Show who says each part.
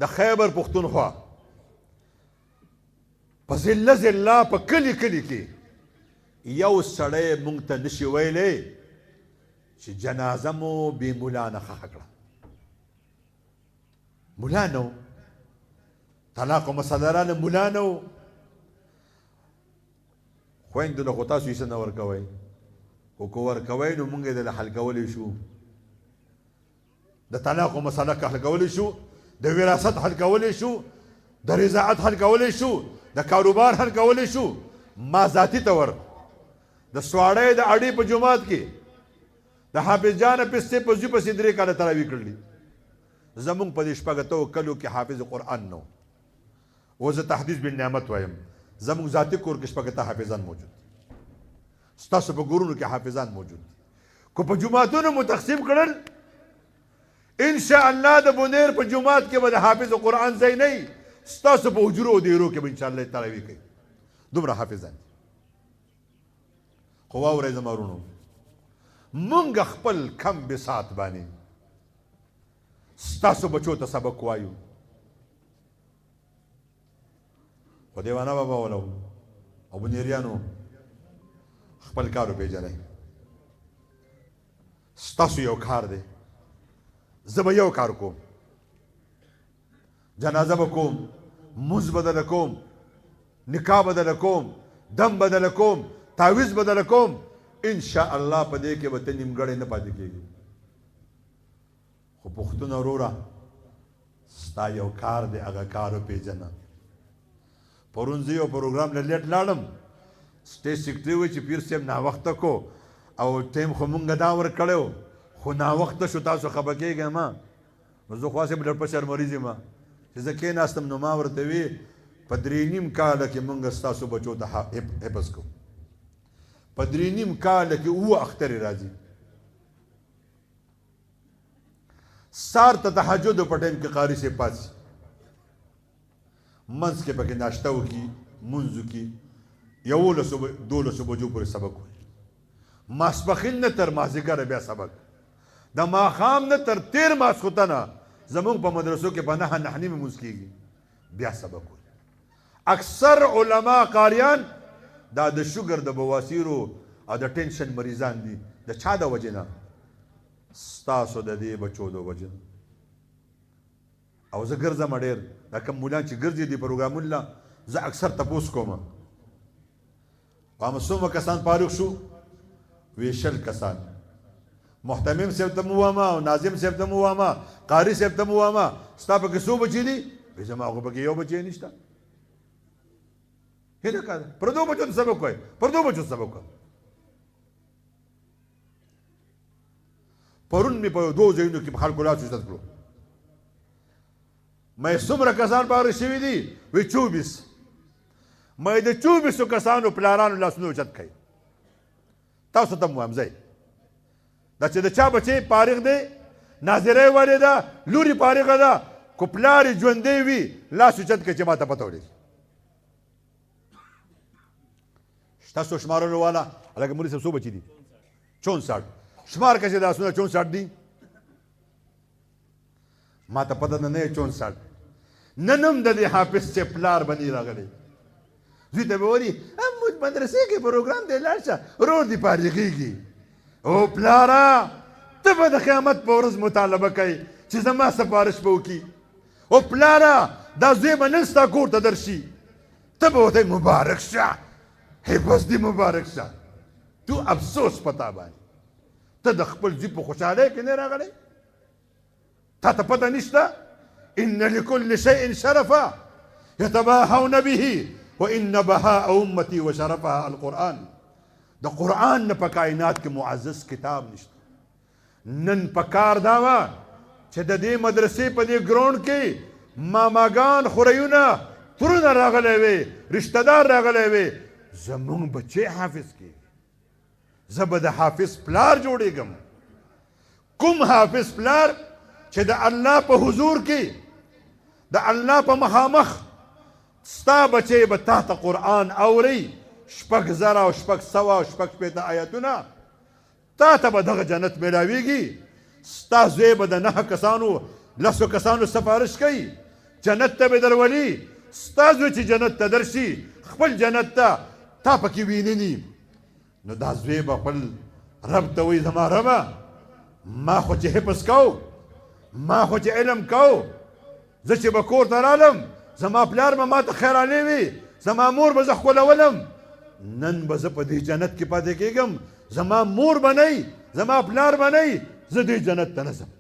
Speaker 1: د خیبر پښتونخوا په ضلع ضلع په کلي کلي کې یو سړی موږ ته نشي ویلی چې جنازه مو بې ملا نه ښخه کړه. ملا نه و، طلاق و مسلرانه ملا نه و. خویندو له خو تاسو هیڅ نه ورکوئ، خو که ورکوئ نو موږ یې دله حل کولی شو. د طلاق و مسله حل کولی شو، د وراثت حل کولی شو، د رضاعت حل کولی شو، د کاروبار حل کولی شو. ما ذاتي طور د سواړۍ د اډې په جومات کې د حافظ جان پسې په زوی پسې 3 کاله تراویح کړلي. زمونږ په دې شپږ اتو کلو کې حافظ قرآن نو. و زه تحدیث بالنعمت وایم، زمونږ ذاتي کور کې شپږ اته حافظان موجود دي، ستاسو په کورونو کې حافظان موجود دي. کو په جوماتونو مو تقسیم کړل، ان شاء الله د بونیر په جومات کې به د حافظ قرآن ځای نه وي، ستاسو په حجرو او دیرو کې به ان شاء الله تراویح کوي. دومره حافظان دي. خو واورئ زما وروڼو، مونږ خپل کم بساط باندې ستاسو بچو ته سبق وایو. خو دیوانه بابا ولو او بنیریانو خپل کار وپېژنئ. ستاسو یو کار دی، زه به یو کار کوم، جنازه به کوم، مونځ به دله کوم، نکاح به دله کوم، دم به دله کوم، تعویض به دله کوم. ان شاء الله په دې کې به ته نیمګړی نه پاتې کېږي. خو پښتونه وروره، ستا یو کار دی، هغه کار وپېژنه. پرون زه یو پروګرام له لیټ لاړم، سټیج سیکرټري وایي چې پیر صاحب ناوخته کو او ټایم خو مونږ دا ورکړی و، خو ناوخته شو، تاسو خفه کېږئ ما. نو زه خو هسې بلډ پرشر مریض یم چې زه کېناستم، نو ما ورته وی په 3.5 کاله کې مونږ ستاسو بچو ته حفظ کوو. په 3.5 کاله کې 7 اخترې راځي. سار ته تهجد په ټایم کې قاري صاحب پاڅي، منځ کې پکې ناشته وکړي، مونځ وکړي، 11-12 بجو پورې سبق وایي. ماسپښین نه تر مازدیګره بیا سبق، د ماښام نه تر 13 ماسخوتنه زمونږ په مدرسو کې په 9-9:30 مونځ کېږي، بیا سبق وایي. اکثر علما قاریان دا د شوګر د بواسیرو او د ټینشن مریضان دي. د چا د وجې نه؟ ستاسو د دې بچو د وجې نه. او زه ګرځم ډېر، دا کوم مولان چې ګرځي دي پروګرامونه له، زه اکثر تپوس کوم، هم څومره کسان فارغ شو؟ 20 کسان. محتمم صاحب ته مو وامه او ناظم صاحب ته مو وامه، قاري صاحب ته مو وامه، ستا پکې څو بچي دي؟ وایي زما خو پکې یو بچی نشته. هیله کړه پردو بچو ته سبق وایي، پردو بچو ته سبق وایي. پرون مې په 2 ځایونو کې په خلکو لاس اوچت کړو، مې څومره کسان فارغ شوي دي؟ وایي 24. مې د 24 کسانو پلارانو لاسونه اوچت کړئ. تاسو ته م وایم ځئ دا چې د چا بچی فارغ دی، ناظره یې والې ده، لور یې فارغه ده، کو پلار یې ژوندی وي لاس اوچت کړئ چې ما ته پته ولګي. تاسو شمارلو والا هلکه مولوي صاحب څو بچي دي؟ 64. شمار کړه چې لاسونه 64 دي. ما ته پته نه 64. نن هم د دې حافظ چې پلار باندې راغلی، زوی ته به وایي موږ مدرسې کې پروګرام دی لاړ شه، ورور دې فارغېږي. او پلاره ته به د قیامت په ورځ مطالبه کوې چې زما سفارش به وکړي. او پلاره دا زوی به نن ستا کور ته درشي، ته به ورته مبارک شه، حفظ دې مبارک شه. تو افسوس پتا باندې ته د خپل زوی په خوشحالۍ کې نه راغلی؟ تا ته پته نشته؟ ان لكل شيء شرفا يتباهون به وان بهاء امتي وشرفها القرآن. د قرآن نه په کائنات کې معزز کتاب نشته. نن په کار دا وه چې د دې مدرسې په دې ګراونډ کې ماماګان خوریونه ترونه راغلی وې، رشته دار راغلی وې. زمونږ بچې حافظ کېږي، زه به د حافظ پلار جوړېږم. کوم حافظ پلار چې د الله په حضور کې، د الله په مخامخ ستا بچې به تا ته قرآن اوري، 6,000 او 600 او 650 آیتونه، تا ته به دغه جنت میلاویږي. ستا زوی به د 9 کسانو 10 کسانو سفارش کوي جنت ته به درولي ستا زوی چې جنت ته درشي خپل جنت ته تا پکې ویني نو دا زوی به خپل رب ته وایي زما ربه ما خو چې حفظ کو ما خو چې علم کو زه چې به کور ته رالم زما پلار به ما ته خیرانې وي زما مور به زه ښکلولم نن به زه په دې جنت کې پاتې کېږم زما مور به نه زما پلار به نه زه دې جنت ته نه ځم